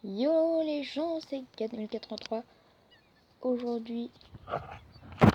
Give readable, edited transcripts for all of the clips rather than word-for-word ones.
Yo les gens, c'est 4083. Aujourd'hui,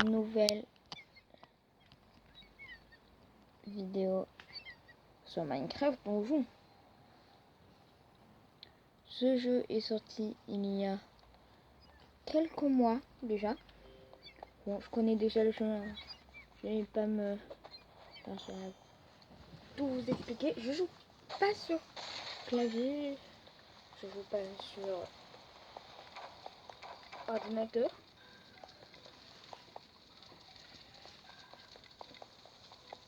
nouvelle vidéo sur Minecraft. Bonjour. Ce jeu est sorti il y a quelques mois déjà. Bon, je connais déjà le jeu. Je vais pas me tout vous expliquer. Je joue pas sur clavier. Je joue pas sur ordinateur.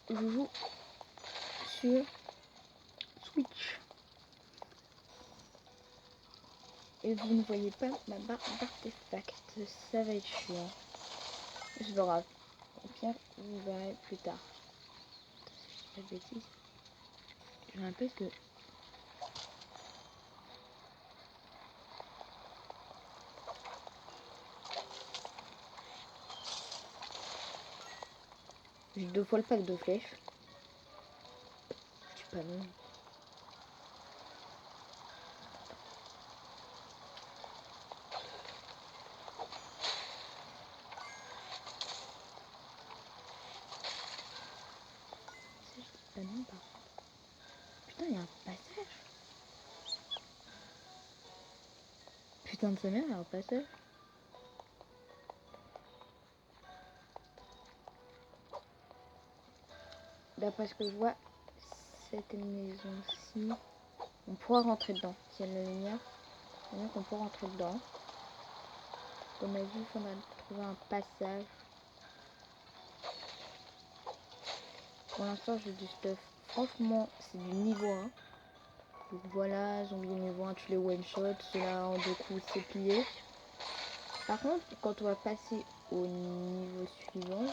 Je joue sur Switch. Et vous ne voyez pas ma barre d'artefact. Ça va être chiant. C'est pas grave. Au pire, vous verrez plus tard. Pas de bêtises. Je rappelle que j'ai 2 fois le pack de flèches. C'est pas long. C'est pas long par contre. Putain, il y a un passage. Putain de sa mère, il y a un passage. D'après ce que je vois, cette maison-ci, on pourra rentrer dedans. Si elle a la lumière, on pourra rentrer dedans. Comme on a vu, il faudra trouver un passage. Pour l'instant, j'ai du stuff. Franchement, c'est du niveau 1. Donc voilà, zombie niveau 1, tu les one-shot. Ceux-là, en 2 coups, c'est plié. Par contre, quand on va passer au niveau suivant,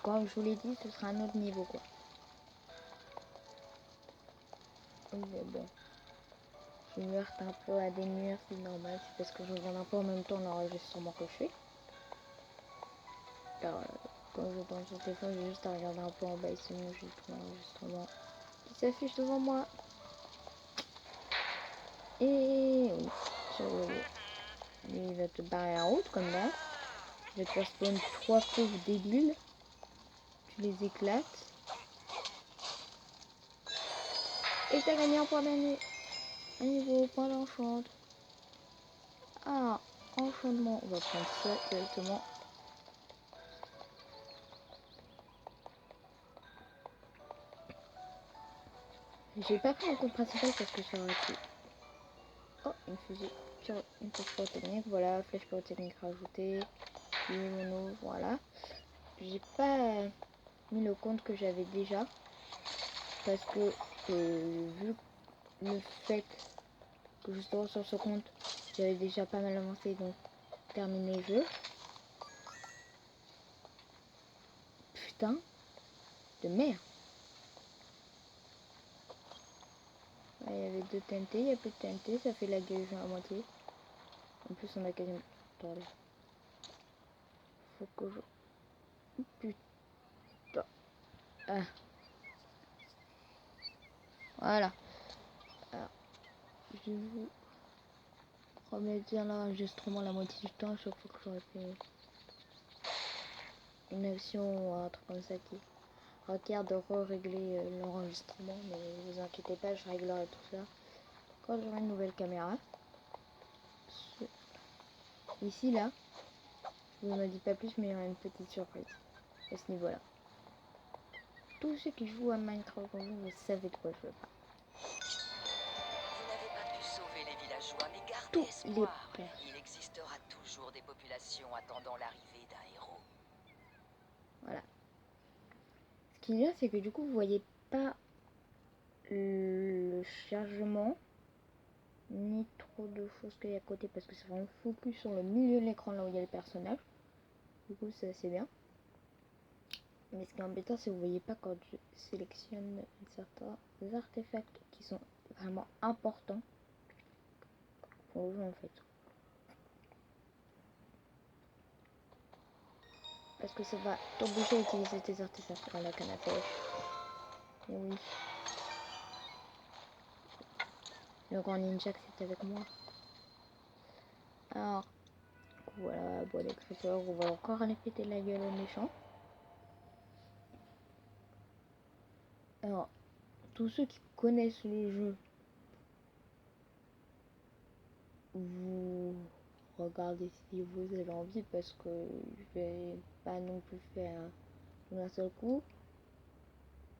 comme je vous l'ai dit, ce sera un autre niveau, quoi. Mais bon, je me heurte un peu à des murs, c'est normal. C'est parce que je regarde un peu en même temps l'enregistrement que je fais. Car quand je tourne sur le téléphone, j'ai juste à regarder un peu en bas, et sinon j'ai tout l'enregistrement qui s'affiche devant moi. Et oui, il va te barrer en route comme là. Il va te faire spawn 3 pauvres débiles. Tu les éclates. Et t'as gagné un point d'année. Un niveau, point d'enchant. Ah, enchantement. On va prendre ça directement. J'ai pas pris un compte principal parce que ça aurait été... Oh, une fusée. Une flèche pyrotechnique. Voilà, flèche pyrotechnique rajoutée. Puis mon eau, voilà. J'ai pas mis le compte que j'avais déjà. Parce que vu le fait que justement sur ce compte, j'avais déjà pas mal avancé, donc terminé le jeu. Putain de merde. Ouais, il y avait 2 TNT, il y a plus de TNT, ça fait la gueule à moitié. En plus on a quasiment... Attendez. Faut que je... Oh, putain. Ah. Voilà. Alors, je vais vous remettre bien l'enregistrement la moitié du temps à chaque fois que j'aurais fait une action ou un truc comme ça qui requiert de régler l'enregistrement. Mais ne vous inquiétez pas, je réglerai tout ça quand j'aurai une nouvelle caméra. Ici là, je vous en dis pas plus, mais il y aura une petite surprise à ce niveau là. Tous ceux qui jouent à Minecraft, vous savez de quoi je parle. Vous n'avez pas pu sauver les villageois, mais gardez Tous espoir. les... Il existera toujours des populations attendant l'arrivée d'un héros. Voilà. Ce qu'il y a, c'est que du coup, vous voyez pas le chargement ni trop de choses qu'il y a à côté parce que c'est vraiment focus sur le milieu de l'écran là où il y a le personnage. Du coup, c'est assez bien. Mais ce qui est embêtant, c'est que vous voyez pas quand je sélectionne certains artefacts qui sont vraiment importants pour le jeu en fait. Parce que ça va t'obliger à utiliser tes artefacts dans la canne à pêche. Et oui. le grand ninja qui est avec moi. Alors, voilà, bon, les creepers, on va encore aller péter la gueule aux méchants. Alors, tous ceux qui connaissent le jeu, vous regardez si vous avez envie, parce que je vais pas non plus faire d'un seul coup.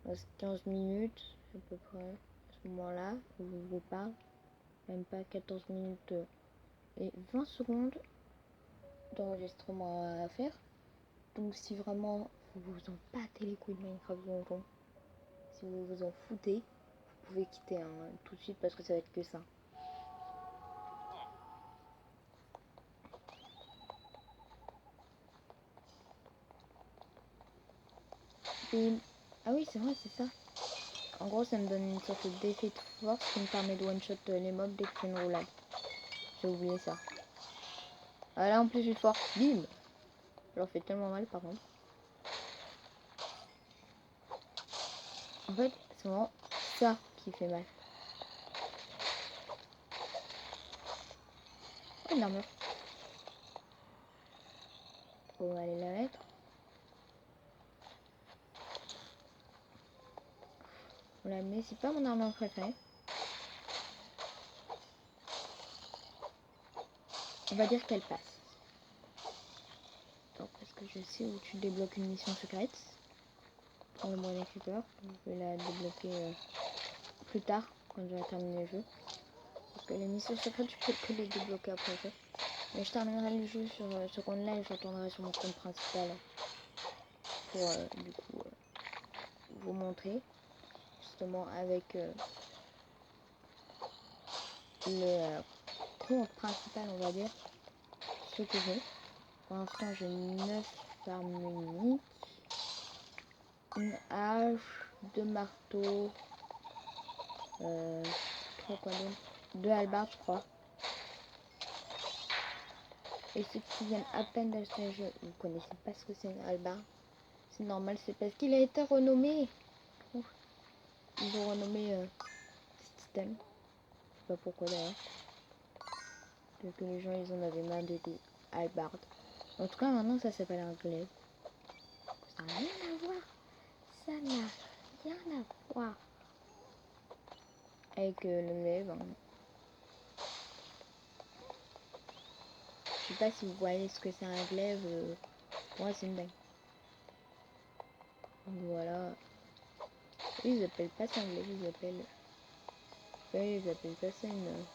Il reste 15 minutes à peu près à ce moment-là où je vous parle. Même pas 14 minutes et 20 secondes d'enregistrement à faire. Donc si vraiment vous vous en battez les couilles de Minecraft Donjon, si vous vous en foutez, vous pouvez quitter tout de suite parce que ça va être que ça. Et ah oui, c'est vrai, c'est ça. En gros, ça me donne une sorte d'effet de force qui me permet de one-shot les mobs dès que je fais une roulade. J'ai oublié ça. Ah là, en plus, je suis fort. Bim! Je leur fais tellement mal, par contre. En fait, c'est vraiment ça qui fait mal. Oh, une armure. On va aller la mettre. On la met, c'est pas mon armure préférée. On va dire qu'elle passe. Donc, parce que je sais où tu débloques une mission secrète. Pour le moyen creeper. Je vais la débloquer plus tard, quand j'aurai terminé le jeu. Parce que les missions secrètes, tu peux que les débloquer après le jeu. Mais je terminerai le jeu sur ce compte-là et je retournerai sur mon compte principal. Pour, du coup, vous montrer. Justement, avec le compte principal, on va dire. Ce que j'ai. Pour l'instant, j'ai 9 armes uniques. Une hache, 2 marteaux, 2 halbards, je crois. Et ceux qui viennent à peine d'acheter le jeu, vous connaissez pas ce que c'est une hallebarde. C'est normal, c'est parce qu'il a été renommé. Ils ont renommé système. Je sais pas pourquoi d'ailleurs. Parce que les gens, ils en avaient marre de des hallebardes. En tout cas, maintenant, ça s'appelle un glaive. Ça n'a rien à voir. Ça n'a rien à voir avec le glaive. Hein. Je sais pas si vous voyez ce que c'est un glaive. Pour moi, c'est une dingue. Donc voilà. Ils appellent pas ça un glaive, ils appellent... Ouais, ils appellent pas ça une...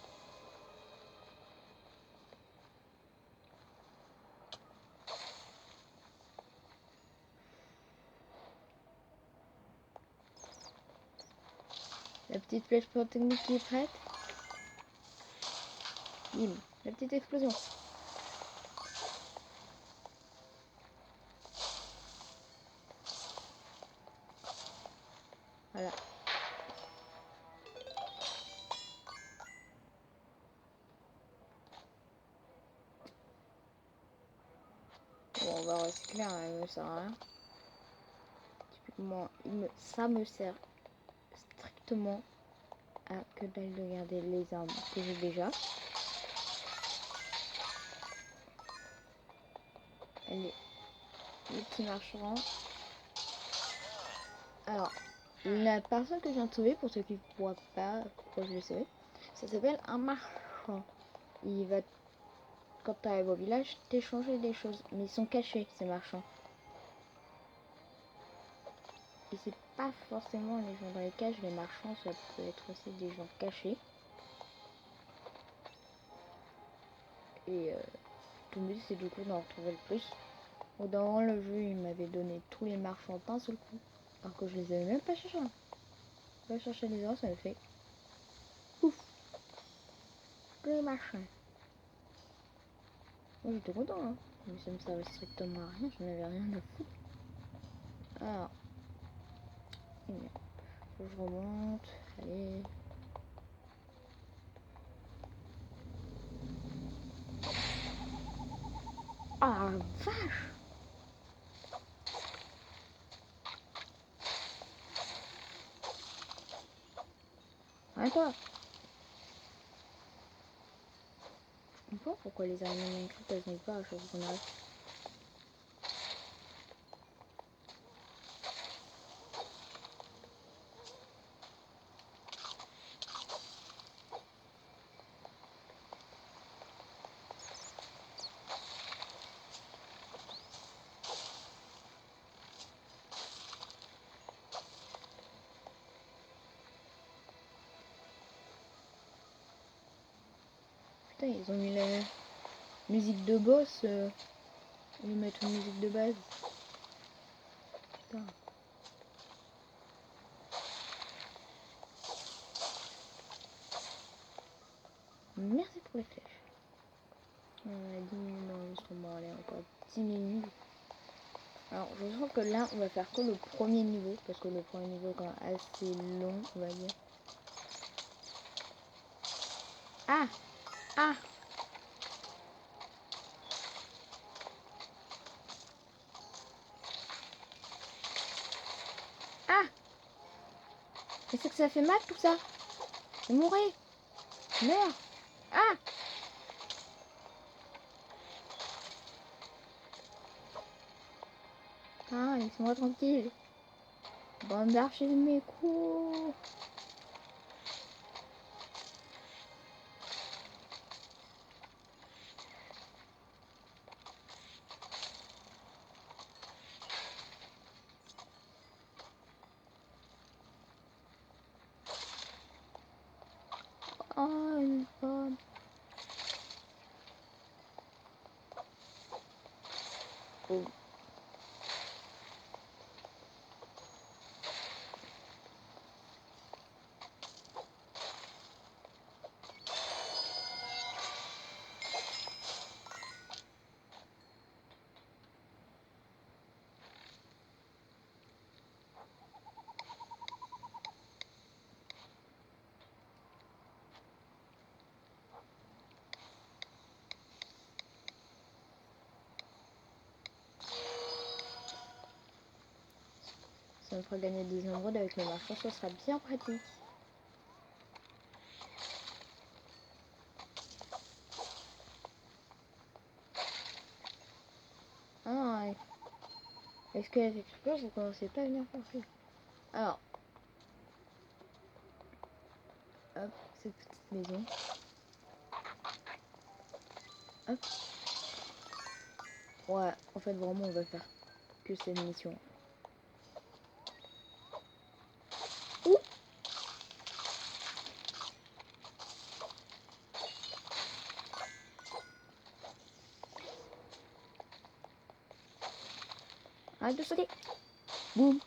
La petite flèche pyrotechnique qui est prête. Bim, la petite explosion. Voilà. Bon, on va recycler, hein, il me sert à rien. Typiquement, ça me sert strictement à que dalle de garder les armes que j'ai déjà. Allez, les petits marchands. Alors, la personne que je viens de sauver, pour ceux qui ne voient pas pourquoi je l'ai sauvé, ça s'appelle un marchand. Il va, quand tu arrives au village, t'échanger des choses. Mais ils sont cachés, ces marchands. Et c'est pas forcément les gens dans les cages, les marchands, ça peut être aussi des gens cachés. Et tout le but, c'est du coup d'en retrouver le plus. Dans le jeu, il m'avait donné tous les marchands d'un seul coup. Alors que je les avais même pas cherchés. Je vais chercher les autres, ça me fait ouf. Que les marchands. Moi j'étais content, hein. Mais ça me servait strictement à rien, j'en avais rien à foutre. Alors, faut que je remonte. Allez. Ah vache! Arrête-toi! comprends pourquoi les araignées Minecraft elles sont pas à chaque fois qu'on arrive. Putain, ils ont mis la musique de boss. Ils mettent une musique de base. Putain. Merci pour les flèches. On a 10 minutes d'enregistrement, allez encore 10 minutes. Alors je sens que là on va faire que le premier niveau, parce que le premier niveau est quand même assez long, on va dire. Ah! Ah! Ah! Qu'est-ce que ça fait mal tout ça? Je vais mourir! Meurs! Ah! Ah, laisse-moi tranquille! Bande d'archers de mes coups! Oh, une pomme! Oh. Ça me fera gagner des émeraudes avec le marchand, ça sera bien pratique. Ah, ouais. Est-ce que avec ça, vous commencez pas à venir chercher? Alors, hop, cette petite maison. Hop. Ouais, en fait, vraiment, on va faire que cette mission. Ouh! Arrête de sauter! Boum!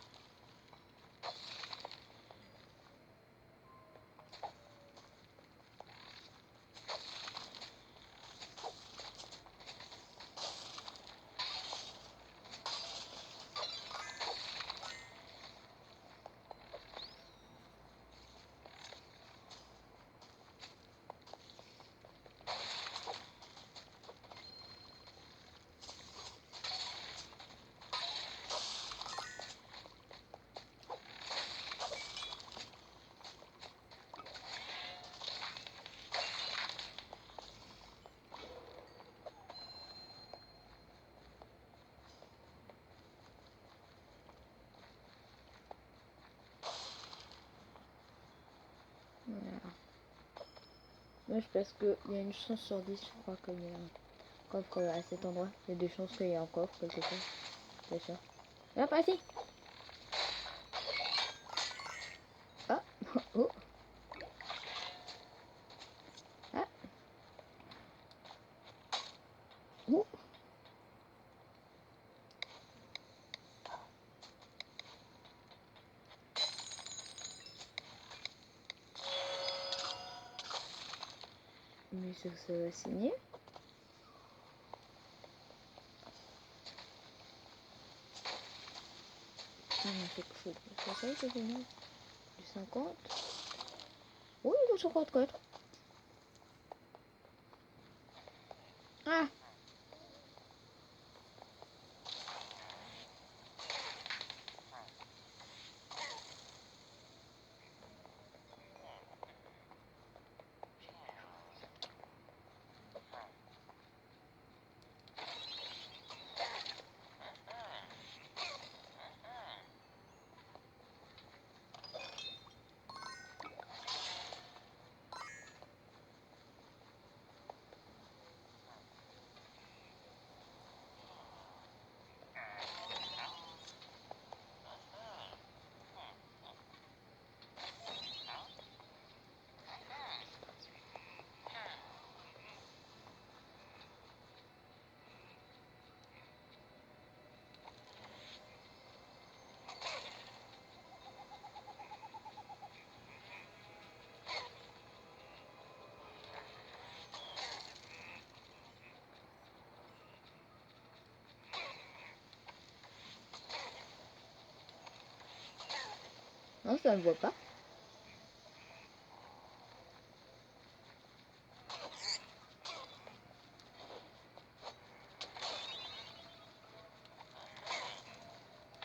Voilà. Moi, je pense qu'il y a une chance sur 10, je crois qu'il y a un coffre à cet endroit. Il y a des chances qu'il y ait un coffre quelque chose. Bien sûr. Là, pas ici! Ah! Oh! Ah! Ouh! Mais ça va signer. Ah non, c'est quelque chose. C'est génial. Du 50. Oui, du 54. Ah! Non, ça ne voit pas.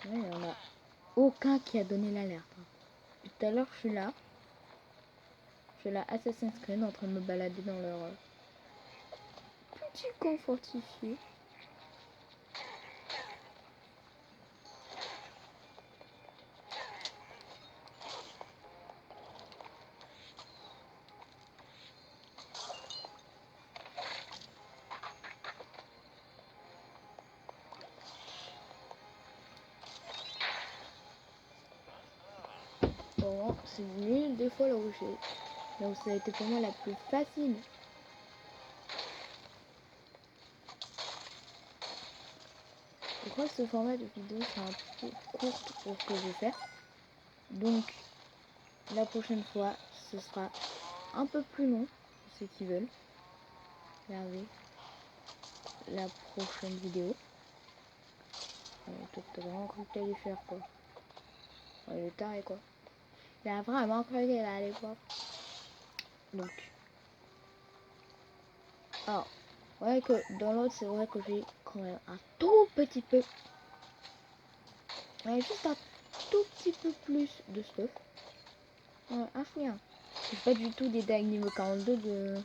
Il n'y en a aucun qui a donné l'alerte. Tout à l'heure, je suis là. Je suis là, Assassin's Creed, en train de me balader dans leur petit camp fortifié. Bon, c'est l'une des fois là où ça a été pour moi la plus facile. Je crois que ce format de vidéo c'est un peu court pour ce que je vais faire. Donc la prochaine fois ce sera un peu plus long pour ceux qui veulent. Regardez la prochaine vidéo. Toi t'as vraiment cru que t'allais faire quoi. Il est taré quoi. Il a vraiment cru qu'elle allait voir. Donc. Alors. Ouais que dans l'autre c'est vrai que j'ai quand même un tout petit peu. Ouais, juste un tout petit peu plus de stuff. Ouais, un chien. C'est pas du tout des dagues niveau 42 de.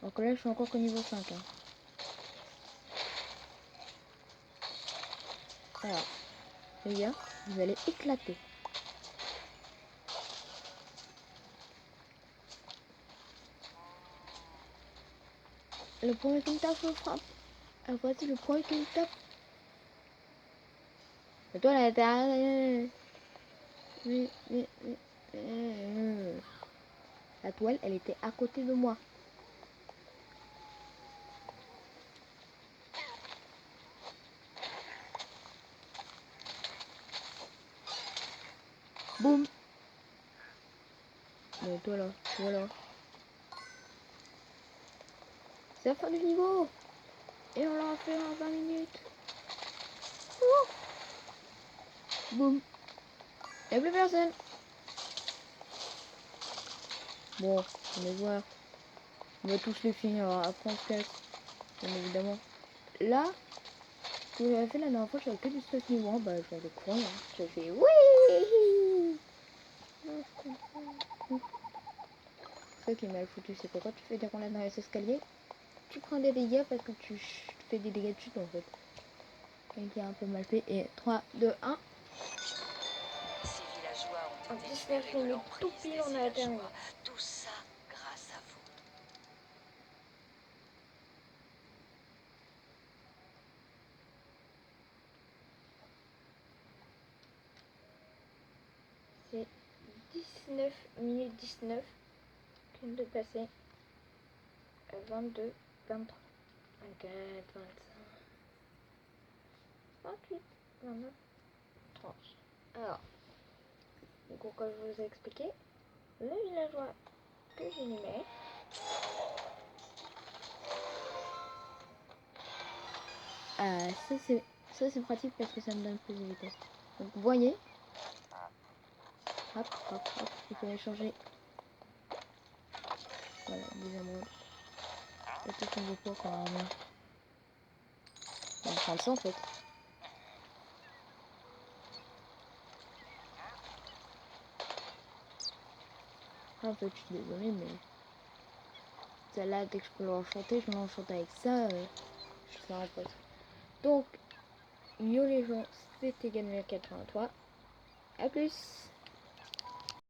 Alors que là je suis encore qu'au niveau 5. Hein. Alors, les gars, vous allez éclater. Le premier qui me tape, je le frappe. Alors voici le premier qui me tape. Et toi là, t'as. La toile, elle était à côté de moi. Boum. Mais toi là, voilà. C'est la fin du niveau. Et on l'a fait en 20 minutes. Ouh. Boum. Y'a plus personne. Bon, on va voir. On va tous les finir. Après on se casse. Bien évidemment. Là, ce que j'avais fait la dernière fois, j'avais que du stuff niveau 1. Bah j'avais couru. Hein. J'ai fait oui. Ce qui est mal foutu, c'est que quand tu fais des roulades dans les escaliers, tu prends des dégâts parce que tu fais des dégâts de chute en fait. Et qui est un peu mal fait. Et 3, 2, 1. Ces villageois ont été 19 libérés de minutes, tout l'emprise pile, des on a terminé. villageois. Tout ça grâce à vous. C'est 19 minutes 19 qui viennent de passer à 22, 23, 24, 25, 28, 29, 30. Alors, du coup, comme je vous ai expliqué, le villageois que j'ai numéré, ça c'est pratique parce que ça me donne plus de vitesse. Donc vous voyez, hop, hop, hop, il faut aller changer. Voilà, des émeraudes. Et tout ce qu'on veut pas quand même. On va prendre ça en fait. En fait, je suis désolée, mais celle-là, dès que je peux l'enchanter, je l'enchante avec ça. Je fais un pote. Donc, yo les gens, c'était Gamer 83. A plus!